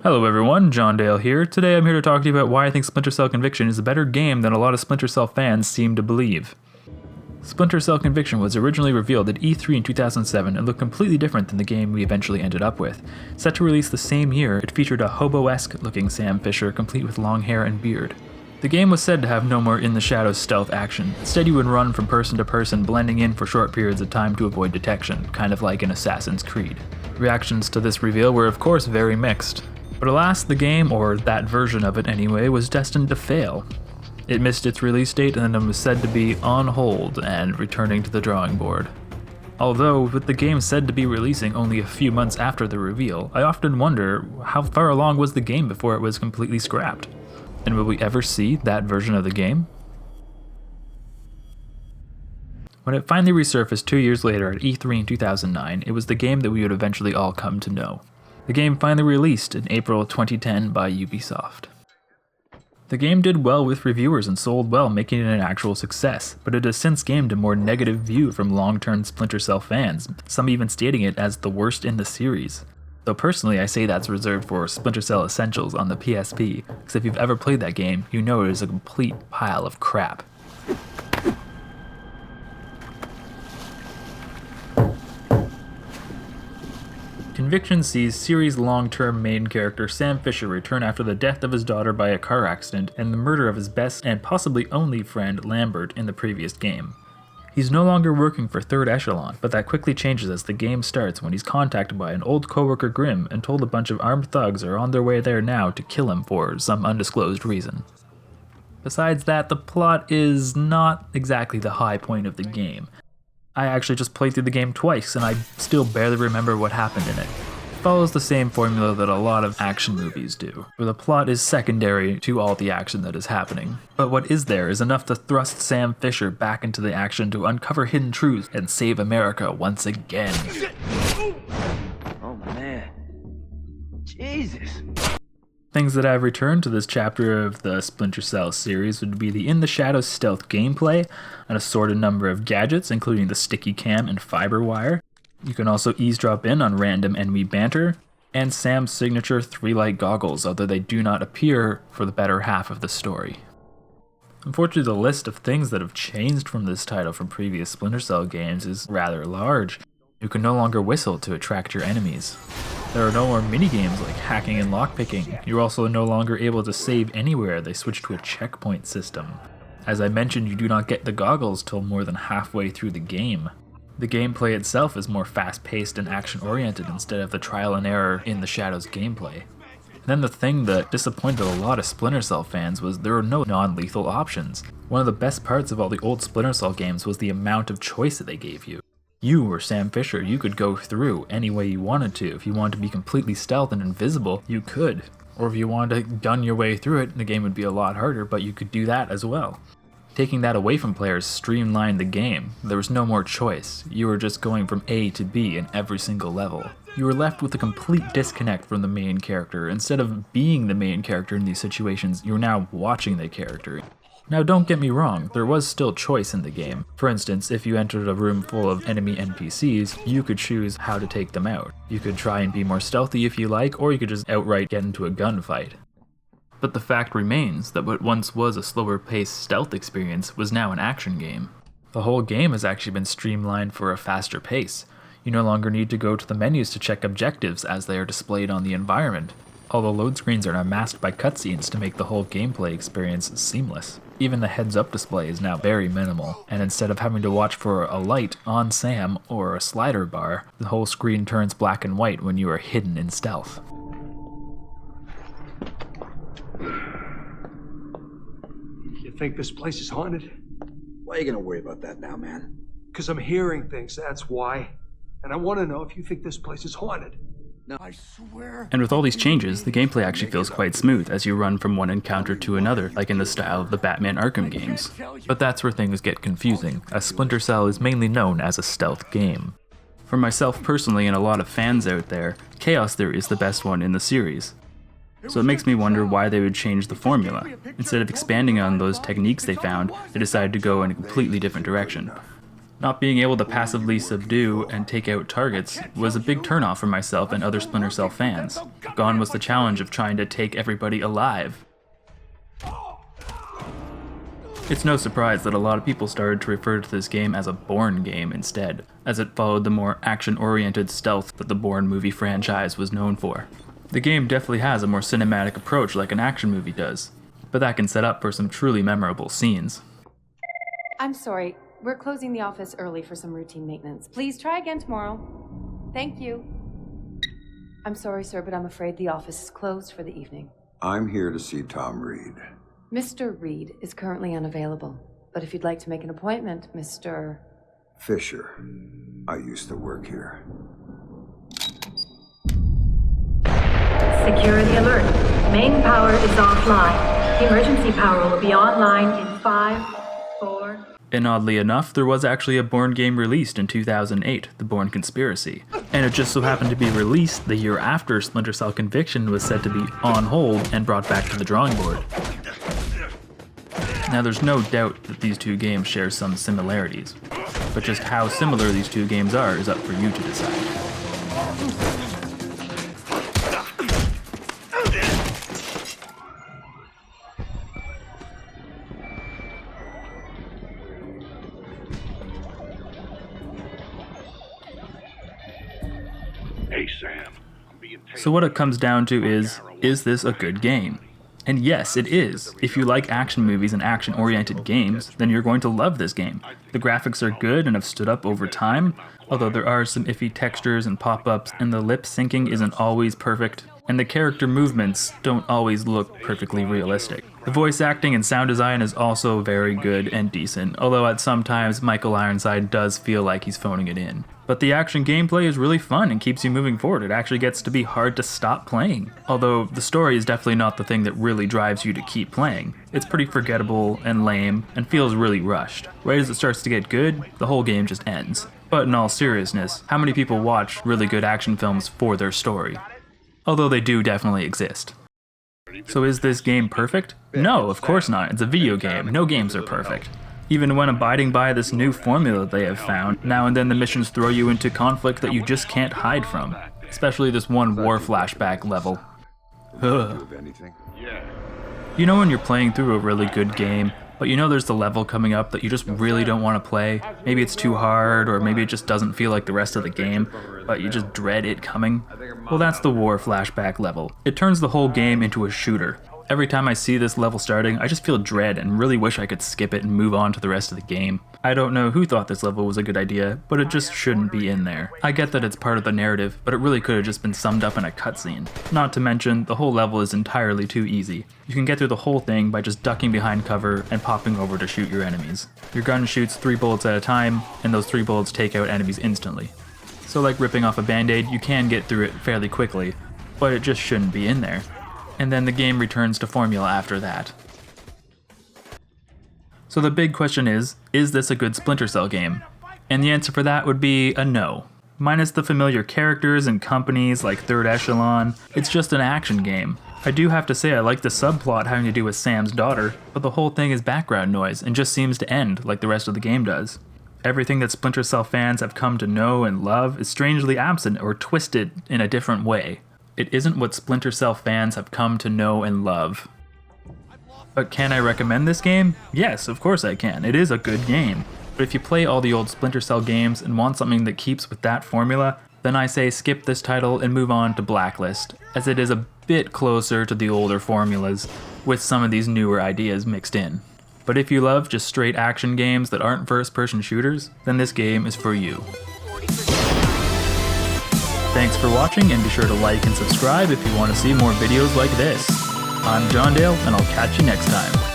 Hello everyone, John Dale here. Today I'm here to talk to you about why I think Splinter Cell Conviction is a better game than a lot of Splinter Cell fans seem to believe. Splinter Cell Conviction was originally revealed at E3 in 2007 and looked completely different than the game we eventually ended up with. Set to release the same year, it featured a hobo-esque looking Sam Fisher complete with long hair and beard. The game was said to have no more in-the-shadows stealth action. Instead you would run from person to person, blending in for short periods of time to avoid detection, kind of like in Assassin's Creed. Reactions to this reveal were of course very mixed. But alas, the game, or that version of it anyway, was destined to fail. It missed its release date and then was said to be on hold and returning to the drawing board. Although, with the game said to be releasing only a few months after the reveal, I often wonder how far along was the game before it was completely scrapped? And will we ever see that version of the game? When it finally resurfaced 2 years later at E3 in 2009, it was the game that we would eventually all come to know. The game finally released in April 2010 by Ubisoft. The game did well with reviewers and sold well, making it an actual success, but it has since gained a more negative view from long-term Splinter Cell fans, some even stating it as the worst in the series. Though personally I say that's reserved for Splinter Cell Essentials on the PSP, because if you've ever played that game, you know it is a complete pile of crap. Conviction sees series' long-term main character Sam Fisher return after the death of his daughter by a car accident and the murder of his best and possibly only friend Lambert in the previous game. He's no longer working for Third Echelon, but that quickly changes as the game starts when he's contacted by an old coworker Grimm and told a bunch of armed thugs are on their way there now to kill him for some undisclosed reason. Besides that, the plot is not exactly the high point of the game. I actually just played through the game twice and I still barely remember what happened in it. It follows the same formula that a lot of action movies do, where the plot is secondary to all the action that is happening. But what is there is enough to thrust Sam Fisher back into the action to uncover hidden truths and save America once again. Oh man, Jesus. Things that have returned to this chapter of the Splinter Cell series would be the in-the-shadows stealth gameplay, an assorted number of gadgets including the sticky cam and fiber wire. You can also eavesdrop in on random enemy banter, and Sam's signature 3-light goggles, although they do not appear for the better half of the story. Unfortunately, the list of things that have changed from this title from previous Splinter Cell games is rather large. You can no longer whistle to attract your enemies. There are no more minigames like hacking and lockpicking. You're also no longer able to save anywhere. They switched to a checkpoint system. As I mentioned, you do not get the goggles till more than halfway through the game. The gameplay itself is more fast-paced and action-oriented instead of the trial and error in the Shadows gameplay. And then the thing that disappointed a lot of Splinter Cell fans was there were no non-lethal options. One of the best parts of all the old Splinter Cell games was the amount of choice that they gave you. You were Sam Fisher, you could go through any way you wanted to. If you wanted to be completely stealth and invisible, you could. Or if you wanted to gun your way through it, the game would be a lot harder, but you could do that as well. Taking that away from players streamlined the game. There was no more choice. You were just going from A to B in every single level. You were left with a complete disconnect from the main character. Instead of being the main character in these situations, you're now watching the character. Now don't get me wrong, there was still choice in the game. For instance, if you entered a room full of enemy NPCs, you could choose how to take them out. You could try and be more stealthy if you like, or you could just outright get into a gunfight. But the fact remains that what once was a slower paced stealth experience was now an action game. The whole game has actually been streamlined for a faster pace. You no longer need to go to the menus to check objectives as they are displayed on the environment. All the load screens are now masked by cutscenes to make the whole gameplay experience seamless. Even the heads-up display is now very minimal, and instead of having to watch for a light on Sam or a slider bar, the whole screen turns black and white when you are hidden in stealth. You think this place is haunted? Why are you gonna worry about that now, man? Because I'm hearing things, that's why. And I want to know if you think this place is haunted. No, I swear. And with all these changes, the gameplay actually feels quite smooth as you run from one encounter to another, like in the style of the Batman Arkham games. But that's where things get confusing, as Splinter Cell is mainly known as a stealth game. For myself personally and a lot of fans out there, Chaos Theory is the best one in the series. So it makes me wonder why they would change the formula. Instead of expanding on those techniques they found, they decided to go in a completely different direction. Not being able to passively subdue and take out targets was a big turnoff for myself and other Splinter Cell fans. Gone was the challenge of trying to take everybody alive. It's no surprise that a lot of people started to refer to this game as a Bourne game instead, as it followed the more action-oriented stealth that the Bourne movie franchise was known for. The game definitely has a more cinematic approach like an action movie does, but that can set up for some truly memorable scenes. I'm sorry, we're closing the office early for some routine maintenance. Please try again tomorrow. Thank you. I'm sorry, sir, but I'm afraid the office is closed for the evening. I'm here to see Tom Reed. Mr. Reed is currently unavailable, but if you'd like to make an appointment, Mr. Fisher. I used to work here. Security alert. Main power is offline. Emergency power will be online in 5, 4... And oddly enough, there was actually a Bourne game released in 2008, The Bourne Conspiracy. And it just so happened to be released the year after Splinter Cell Conviction was said to be on hold and brought back to the drawing board. Now there's no doubt that these two games share some similarities, but just how similar these two games are is up for you to decide. Hey Sam. So what it comes down to is this a good game? And yes, it is. If you like action movies and action-oriented games, then you're going to love this game. The graphics are good and have stood up over time, although there are some iffy textures and pop-ups, and the lip syncing isn't always perfect, and the character movements don't always look perfectly realistic. The voice acting and sound design is also very good and decent, although at some times Michael Ironside does feel like he's phoning it in. But the action gameplay is really fun and keeps you moving forward. It actually gets to be hard to stop playing. Although the story is definitely not the thing that really drives you to keep playing. It's pretty forgettable and lame and feels really rushed. Right as it starts to get good, the whole game just ends. But in all seriousness, how many people watch really good action films for their story? Although they do definitely exist. So is this game perfect? No, of course not. It's a video game. No games are perfect. Even when abiding by this new formula they have found, now and then the missions throw you into conflict that you just can't hide from. Especially this one war flashback level. Ugh. You know when you're playing through a really good game, but you know there's the level coming up that you just really don't want to play? Maybe it's too hard, or maybe it just doesn't feel like the rest of the game, but you just dread it coming? Well, that's the war flashback level. It turns the whole game into a shooter. Every time I see this level starting, I just feel dread and really wish I could skip it and move on to the rest of the game. I don't know who thought this level was a good idea, but it just shouldn't be in there. I get that it's part of the narrative, but it really could have just been summed up in a cutscene. Not to mention, the whole level is entirely too easy. You can get through the whole thing by just ducking behind cover and popping over to shoot your enemies. Your gun shoots 3 bullets at a time, and those 3 bullets take out enemies instantly. So like ripping off a band-aid, you can get through it fairly quickly, but it just shouldn't be in there. And then the game returns to formula after that. So the big question is this a good Splinter Cell game? And the answer for that would be a no. Minus the familiar characters and companies like Third Echelon, it's just an action game. I do have to say I like the subplot having to do with Sam's daughter, but the whole thing is background noise and just seems to end like the rest of the game does. Everything that Splinter Cell fans have come to know and love is strangely absent or twisted in a different way. It isn't what Splinter Cell fans have come to know and love. But can I recommend this game? Yes, of course I can. It is a good game. But if you play all the old Splinter Cell games and want something that keeps with that formula, then I say skip this title and move on to Blacklist, as it is a bit closer to the older formulas, with some of these newer ideas mixed in. But if you love just straight action games that aren't first-person shooters, then this game is for you. Thanks for watching, and be sure to like and subscribe if you want to see more videos like this. I'm John Dale, and I'll catch you next time.